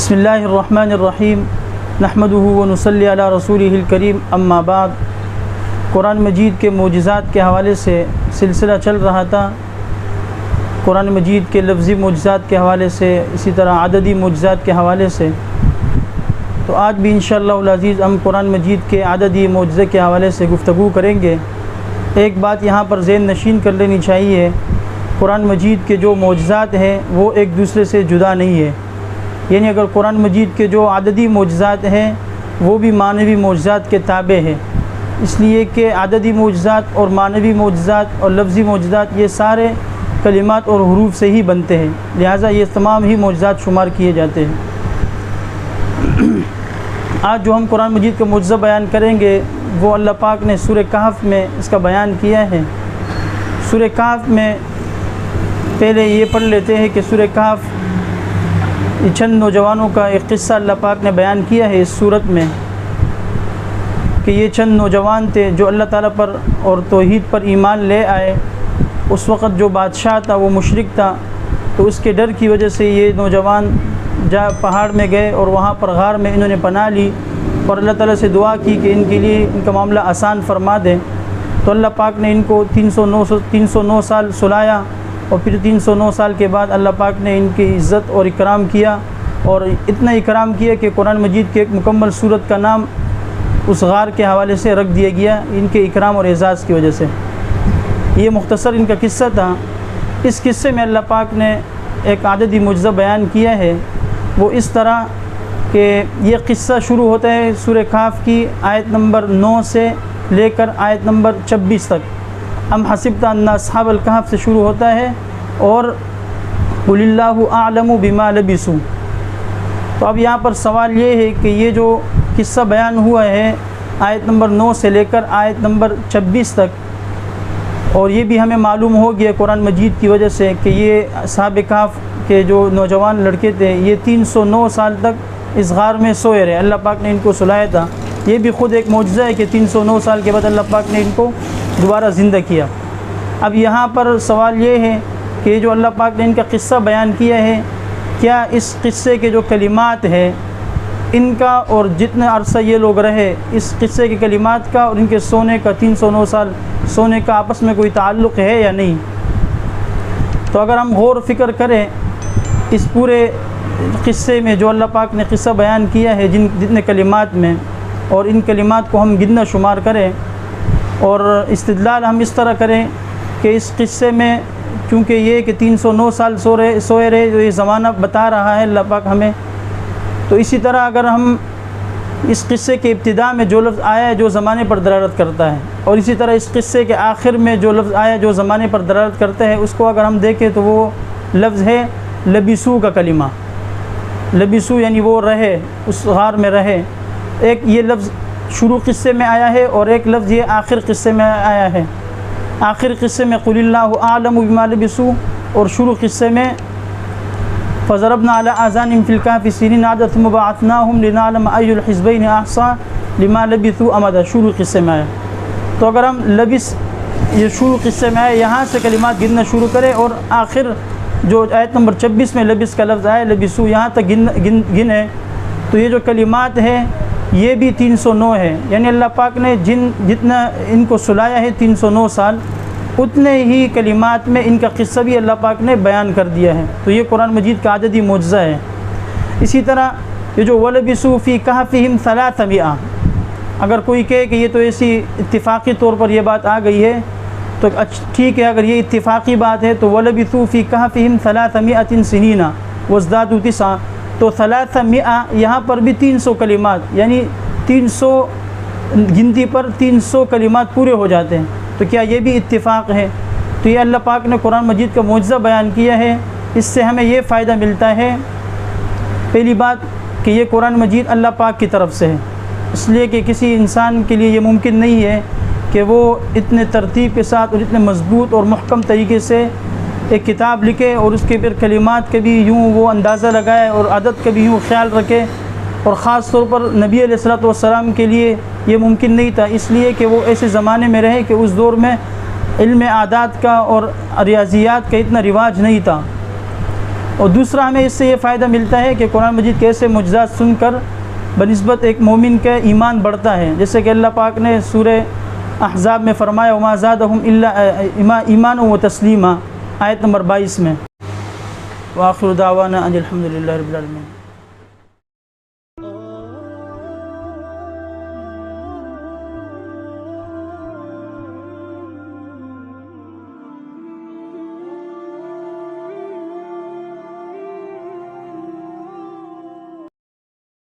بسم اللہ الرحمن الرحیم نحمدہ ونصلی علی رسولہ الکریم اما بعد۔ قرآن مجید کے معجزات کے حوالے سے سلسلہ چل رہا تھا، قرآن مجید کے لفظی معجزات کے حوالے سے، اسی طرح عددی معجزات کے حوالے سے۔ تو آج بھی انشاءاللہ العزیز ہم قرآن مجید کے عددی معجزے کے حوالے سے گفتگو کریں گے۔ ایک بات یہاں پر ذہن نشین کر لینی چاہیے، قرآن مجید کے جو معجزات ہیں وہ ایک دوسرے سے جدا نہیں ہے، یعنی اگر قرآن مجید کے جو عددی معجزات ہیں وہ بھی معنوی معجزات کے تابع ہیں، اس لیے کہ عددی معجزات اور معنوی معجزات اور لفظی معجزات یہ سارے کلمات اور حروف سے ہی بنتے ہیں، لہٰذا یہ تمام ہی معجزات شمار کیے جاتے ہیں۔ آج جو ہم قرآن مجید کا معجزہ بیان کریں گے وہ اللہ پاک نے سورہ کہف میں اس کا بیان کیا ہے۔ سورہ کہف میں پہلے یہ پڑھ لیتے ہیں کہ سورہ کہف چند نوجوانوں کا ایک قصہ اللہ پاک نے بیان کیا ہے اس صورت میں، کہ یہ چند نوجوان تھے جو اللہ تعالیٰ پر اور توحید پر ایمان لے آئے۔ اس وقت جو بادشاہ تھا وہ مشرک تھا، تو اس کے ڈر کی وجہ سے یہ نوجوان پہاڑ میں گئے اور وہاں پر غار میں انہوں نے پناہ لی اور اللہ تعالیٰ سے دعا کی کہ ان کے لیے ان کا معاملہ آسان فرما دیں۔ تو اللہ پاک نے ان کو 309 سال سلایا، اور پھر 309 سال کے بعد اللہ پاک نے ان کی عزت اور اکرام کیا، اور اتنا اکرام کیا کہ قرآن مجید کے ایک مکمل سورت کا نام اس غار کے حوالے سے رکھ دیا گیا ان کے اکرام اور اعزاز کی وجہ سے۔ یہ مختصر ان کا قصہ تھا۔ اس قصے میں اللہ پاک نے ایک عددی معجزہ بیان کیا ہے، وہ اس طرح کہ یہ قصہ شروع ہوتا ہے سورہ کہف کی آیت نمبر 9 سے لے کر آیت نمبر 26 تک۔ ام حسبت ان اصحاب الکہف سے شروع ہوتا ہے، اور قل اللہ اعلم بما لبثوا۔ تو اب یہاں پر سوال یہ ہے کہ یہ جو قصہ بیان ہوا ہے آیت نمبر 9 سے لے کر آیت نمبر 26 تک، اور یہ بھی ہمیں معلوم ہو گیا قرآن مجید کی وجہ سے کہ یہ اصحاب کہف کے جو نوجوان لڑکے تھے یہ 309 سال تک اس غار میں سوئے رہے، اللہ پاک نے ان کو سلایا تھا۔ یہ بھی خود ایک معجزہ ہے کہ 309 سال کے بعد اللہ پاک نے ان کو دوبارہ زندہ کیا۔ اب یہاں پر سوال یہ ہے کہ جو اللہ پاک نے ان کا قصہ بیان کیا ہے، کیا اس قصے کے جو کلمات ہیں ان کا اور جتنے عرصہ یہ لوگ رہے اس قصے کے کلمات کا اور ان کے سونے کا 309 سال سونے کا آپس میں کوئی تعلق ہے یا نہیں؟ تو اگر ہم غور و فکر کریں اس پورے قصے میں جو اللہ پاک نے قصہ بیان کیا ہے جتنے کلمات میں، اور ان کلمات کو ہم گننا شمار کریں اور استدلال ہم اس طرح کریں کہ اس قصے میں کیونکہ یہ کہ 309 سال سوئے رہے جو یہ زمانہ بتا رہا ہے اللہ پاک ہمیں، تو اسی طرح اگر ہم اس قصے کے ابتداء میں جو لفظ آیا ہے جو زمانے پر دلالت کرتا ہے، اور اسی طرح اس قصے کے آخر میں جو لفظ آیا جو زمانے پر دلالت کرتا ہے، اس کو اگر ہم دیکھیں تو وہ لفظ ہے لبثوا کا کلمہ۔ لبثوا یعنی وہ رہے، اس غار میں رہے۔ ایک یہ لفظ شروع قصے میں آیا ہے اور ایک لفظ یہ آخر قصے میں آیا ہے۔ آخر قصے میں قل اللہ اعلم بما لبثوا، اور شروع قصے میں فضربنا علی آذانہم فی الکہف سنین عددا ثم بعثناہم لنعلم ای الحزبین احصی لما لبثوا امدا، شروع قصے میں آیا۔ تو اگر ہم لبث یہ شروع قصے میں آئے یہاں سے کلمات گننا شروع کریں، اور آخر جو آیت نمبر 26 میں لبث کا لفظ آیا لبثوا یہاں تک گنے، تو یہ جو کلمات ہیں یہ بھی 309 ہے، یعنی اللہ پاک نے جتنا ان کو سلایا ہے 309 سال، اتنے ہی کلمات میں ان کا قصہ بھی اللہ پاک نے بیان کر دیا ہے۔ تو یہ قرآن مجید کا عددی معجزہ ہے۔ اسی طرح یہ جو وَلَبِثُوا فِي كَهْفِهِمْ 300، اگر کوئی کہے کہ یہ تو ایسی اتفاقی طور پر یہ بات آ گئی ہے تو ٹھیک ہے، اگر یہ اتفاقی بات ہے تو وَلَبِثُوا فِي كَهْفِهِمْ 300 سِنِينَ وَازْدَادُوا 9، تو 300 یہاں پر بھی 300 کلمات، یعنی 300 گنتی پر 300 کلمات پورے ہو جاتے ہیں۔ تو کیا یہ بھی اتفاق ہے؟ تو یہ اللہ پاک نے قرآن مجید کا معجزہ بیان کیا ہے۔ اس سے ہمیں یہ فائدہ ملتا ہے، پہلی بات کہ یہ قرآن مجید اللہ پاک کی طرف سے ہے، اس لیے کہ کسی انسان کے لیے یہ ممکن نہیں ہے کہ وہ اتنے ترتیب کے ساتھ اور اتنے مضبوط اور محکم طریقے سے ایک کتاب لکھے اور اس کے پھر کلمات کے بھی یوں وہ اندازہ لگائے اور عدد کا بھی یوں خیال رکھے، اور خاص طور پر نبی علیہ الصلوۃ والسلام کے لیے یہ ممکن نہیں تھا، اس لیے کہ وہ ایسے زمانے میں رہے کہ اس دور میں علم اعداد کا اور ریاضیات کا اتنا رواج نہیں تھا، اور دوسرا ہمیں اس سے یہ فائدہ ملتا ہے کہ قرآن مجید کے ایسے معجزات سن کر بنسبت ایک مومن کے ایمان بڑھتا ہے، جیسے کہ اللہ پاک نے سورہ احزاب میں فرمایا وما زادہم الا ایمانا و تسلیما، آیت نمبر 22 میں۔ وآخر دعوانا ان الحمد للہ رب العالمین۔